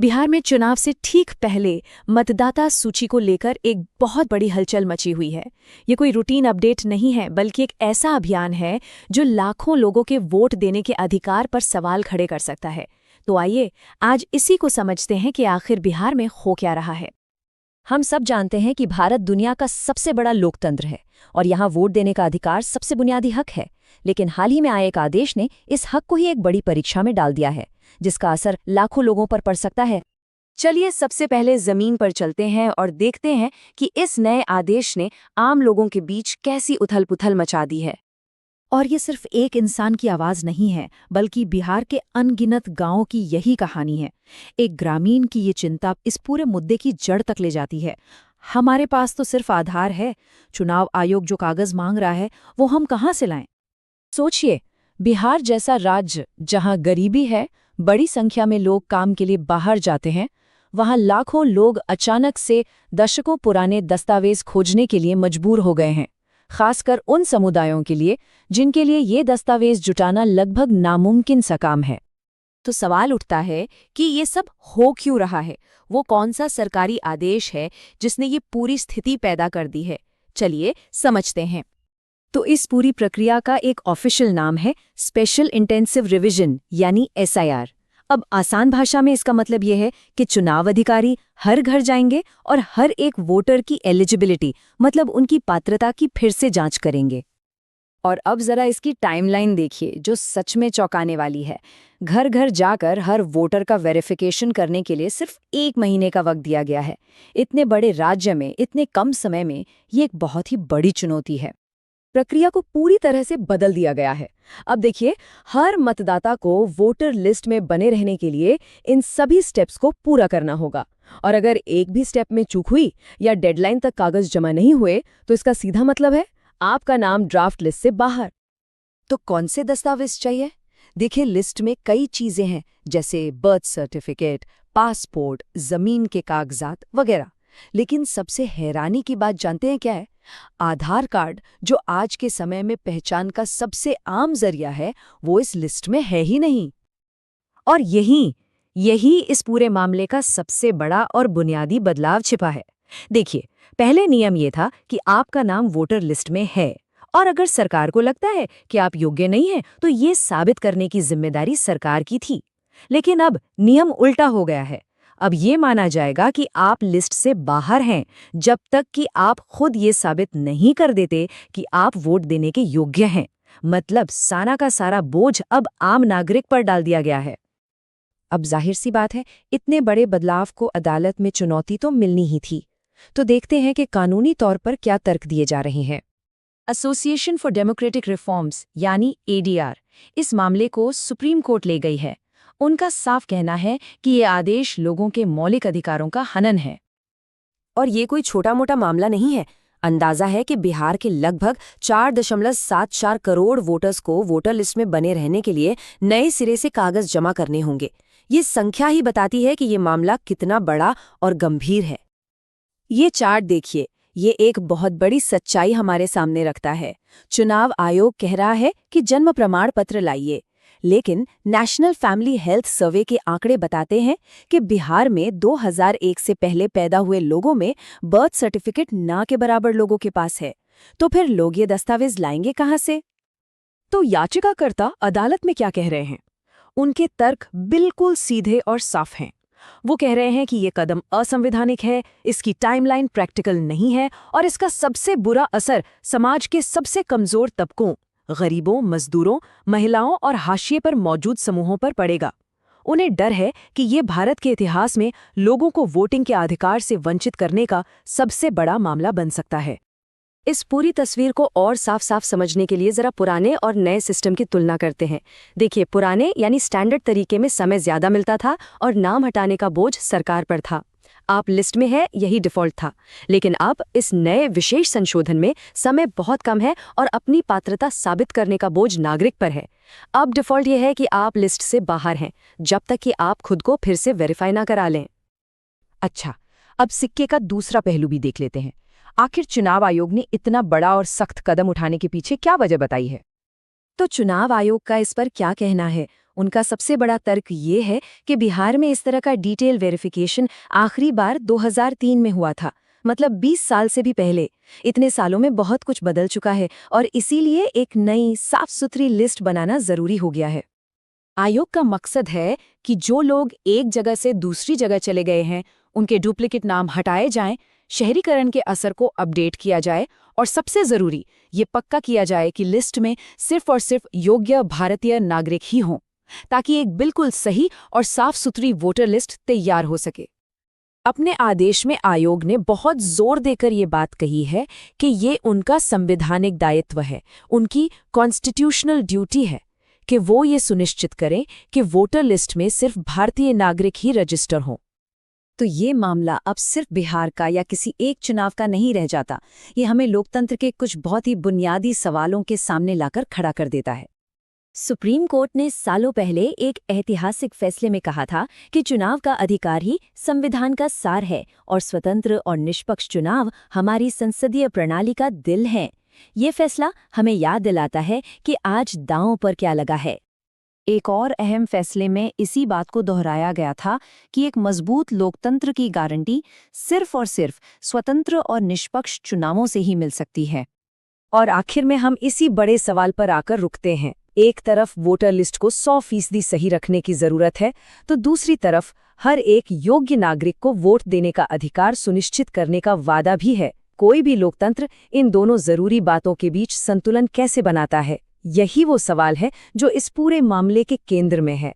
बिहार में चुनाव से ठीक पहले मतदाता सूची को लेकर एक बहुत बड़ी हलचल मची हुई है। ये कोई रूटीन अपडेट नहीं है, बल्कि एक ऐसा अभियान है जो लाखों लोगों के वोट देने के अधिकार पर सवाल खड़े कर सकता है। तो आइए आज इसी को समझते हैं कि आखिर बिहार में हो क्या रहा है। हम सब जानते हैं कि भारत दुनिया का सबसे बड़ा लोकतंत्र है और यहाँ वोट देने का अधिकार सबसे बुनियादी हक है। लेकिन हाल ही में आए एक आदेश ने इस हक को ही एक बड़ी परीक्षा में डाल दिया है, जिसका असर लाखों लोगों पर पड़ सकता है। चलिए सबसे पहले जमीन पर चलते हैं और देखते हैं कि इस नए आदेश ने आम लोगों के बीच कैसी उथल-पुथल मचा दी है। और ये सिर्फ एक इंसान की आवाज़ नहीं है, बल्कि बिहार के अनगिनत गांवों की यही कहानी है। एक ग्रामीण की ये चिंता इस पूरे मुद्दे की जड़ तक ले जाती है। हमारे पास तो सिर्फ आधार है, चुनाव आयोग जो कागज़ मांग रहा है वो हम कहाँ से लाएं? सोचिए, बिहार जैसा राज्य जहां गरीबी है, बड़ी संख्या में लोग काम के लिए बाहर जाते हैं, वहां लाखों लोग अचानक से दशकों पुराने दस्तावेज खोजने के लिए मजबूर हो गए हैं। खासकर उन समुदायों के लिए जिनके लिए ये दस्तावेज जुटाना लगभग नामुमकिन सा काम है। तो सवाल उठता है कि ये सब हो क्यों रहा है? वो कौन सा सरकारी आदेश है जिसने ये पूरी स्थिति पैदा कर दी है? चलिए समझते हैं। तो इस पूरी प्रक्रिया का एक ऑफिशियल नाम है स्पेशल इंटेंसिव रिवीजन यानी SIR। अब आसान भाषा में इसका मतलब यह है कि चुनाव अधिकारी हर घर जाएंगे और हर एक वोटर की एलिजिबिलिटी मतलब उनकी पात्रता की फिर से जांच करेंगे। और अब जरा इसकी टाइमलाइन देखिए, जो सच में चौंकाने वाली है। घर घर जाकर हर वोटर का वेरिफिकेशन करने के लिए सिर्फ 1 महीने का वक्त दिया गया है। इतने बड़े राज्य में इतने कम समय में ये एक बहुत ही बड़ी चुनौती है। प्रक्रिया को पूरी तरह से बदल दिया गया है। अब देखिए, हर मतदाता को वोटर लिस्ट में बने रहने के लिए इन सभी स्टेप्स को पूरा करना होगा। और अगर एक भी स्टेप में चूक हुई या डेडलाइन तक कागज जमा नहीं हुए, तो इसका सीधा मतलब है आपका नाम ड्राफ्ट लिस्ट से बाहर। तो कौन से दस्तावेज चाहिए? देखिए, लिस्ट में कई चीजें हैं, जैसे बर्थ सर्टिफिकेट, पासपोर्ट, जमीन के कागजात वगैरह। लेकिन सबसे हैरानी की बात जानते हैं क्या है? आधार कार्ड, जो आज के समय में पहचान का सबसे आम जरिया है, वो इस लिस्ट में है ही नहीं। और यही इस पूरे मामले का सबसे बड़ा और बुनियादी बदलाव छिपा है। देखिए, पहले नियम ये था कि आपका नाम वोटर लिस्ट में है, और अगर सरकार को लगता है कि आप योग्य नहीं हैं, तो ये साबित करने की जिम्मेदारी सरकार की थी। लेकिन अब नियम उल्टा हो गया है। अब ये माना जाएगा कि आप लिस्ट से बाहर हैं जब तक कि आप खुद ये साबित नहीं कर देते कि आप वोट देने के योग्य हैं। मतलब सारा का सारा बोझ अब आम नागरिक पर डाल दिया गया है। अब जाहिर सी बात है, इतने बड़े बदलाव को अदालत में चुनौती तो मिलनी ही थी। तो देखते हैं कि कानूनी तौर पर क्या तर्क दिए जा रहे हैं। एसोसिएशन फॉर डेमोक्रेटिक रिफॉर्म्स यानी ADR इस मामले को सुप्रीम कोर्ट ले गई है। उनका साफ कहना है कि ये आदेश लोगों के मौलिक अधिकारों का हनन है। और ये कोई छोटा मोटा मामला नहीं है। अंदाजा है कि बिहार के लगभग 4.74 करोड़ वोटर्स को वोटर लिस्ट में बने रहने के लिए नए सिरे से कागज जमा करने होंगे। ये संख्या ही बताती है कि ये मामला कितना बड़ा और गंभीर है। ये चार्ट देखिए, ये एक बहुत बड़ी सच्चाई हमारे सामने रखता है। चुनाव आयोग कह रहा है कि जन्म प्रमाण पत्र लाइए, लेकिन नेशनल फैमिली हेल्थ सर्वे के आंकड़े बताते हैं कि बिहार में 2001 से पहले पैदा हुए लोगों में बर्थ सर्टिफिकेट ना के बराबर लोगों के पास है। तो फिर लोग ये दस्तावेज लाएंगे कहाँ से? तो याचिकाकर्ता अदालत में क्या कह रहे हैं? उनके तर्क बिल्कुल सीधे और साफ हैं। वो कह रहे हैं कि ये कदम असंवैधानिक है, इसकी टाइमलाइन प्रैक्टिकल नहीं है और इसका सबसे बुरा असर समाज के सबसे कमजोर तबकों, गरीबों, मजदूरों, महिलाओं और हाशिए पर मौजूद समूहों पर पड़ेगा। उन्हें डर है कि ये भारत के इतिहास में लोगों को वोटिंग के अधिकार से वंचित करने का सबसे बड़ा मामला बन सकता है। इस पूरी तस्वीर को और साफ साफ समझने के लिए जरा पुराने और नए सिस्टम की तुलना करते हैं। देखिए, पुराने यानी स्टैंडर्ड तरीके में समय ज्यादा मिलता था और नाम हटाने का बोझ सरकार पर था। आप लिस्ट में है, यही डिफॉल्ट था। लेकिन अब इस नए विशेष संशोधन में समय बहुत कम है और अपनी पात्रता साबित करने का बोझ नागरिक पर है। अब डिफॉल्ट यह है कि आप लिस्ट से बाहर हैं जब तक कि आप खुद को फिर से वेरीफाई ना करा लें। अच्छा, अब सिक्के का दूसरा पहलू भी देख लेते हैं। आखिर चुनाव आयोग ने इतना बड़ा और सख्त कदम उठाने के पीछे क्या वजह बताई है? तो चुनाव आयोग का इस पर क्या कहना है? उनका सबसे बड़ा तर्क ये है कि बिहार में इस तरह का डिटेल वेरिफिकेशन आखिरी बार 2003 में हुआ था, मतलब 20 साल से भी पहले। इतने सालों में बहुत कुछ बदल चुका है और इसीलिए एक नई साफ सुथरी लिस्ट बनाना जरूरी हो गया है। आयोग का मकसद है कि जो लोग एक जगह से दूसरी जगह चले गए हैं, उनके डुप्लीकेट नाम हटाए जाएं, शहरीकरण के असर को अपडेट किया जाए और सबसे जरूरी ये पक्का किया जाए कि लिस्ट में सिर्फ और सिर्फ योग्य भारतीय नागरिक ही हों, ताकि एक बिल्कुल सही और साफ सुथरी वोटर लिस्ट तैयार हो सके। अपने आदेश में आयोग ने बहुत जोर देकर ये बात कही है कि ये उनका संवैधानिक दायित्व है, उनकी कॉन्स्टिट्यूशनल ड्यूटी है कि वो ये सुनिश्चित करें कि वोटर लिस्ट में सिर्फ भारतीय नागरिक ही रजिस्टर हों। तो ये मामला अब सिर्फ बिहार का या किसी एक चुनाव का नहीं रह जाता, ये हमें लोकतंत्र के कुछ बहुत ही बुनियादी सवालों के सामने लाकर खड़ा कर देता है। सुप्रीम कोर्ट ने सालों पहले एक ऐतिहासिक फैसले में कहा था कि चुनाव का अधिकार ही संविधान का सार है और स्वतंत्र और निष्पक्ष चुनाव हमारी संसदीय प्रणाली का दिल है। ये फैसला हमें याद दिलाता है कि आज दांव पर क्या लगा है। एक और अहम फैसले में इसी बात को दोहराया गया था कि एक मजबूत लोकतंत्र की गारंटी सिर्फ और सिर्फ स्वतंत्र और निष्पक्ष चुनावों से ही मिल सकती है। और आखिर में हम इसी बड़े सवाल पर आकर रुकते हैं। एक तरफ वोटर लिस्ट को 100% सही रखने की जरूरत है, तो दूसरी तरफ हर एक योग्य नागरिक को वोट देने का अधिकार सुनिश्चित करने का वादा भी है। कोई भी लोकतंत्र इन दोनों जरूरी बातों के बीच संतुलन कैसे बनाता है? यही वो सवाल है जो इस पूरे मामले के केंद्र में है।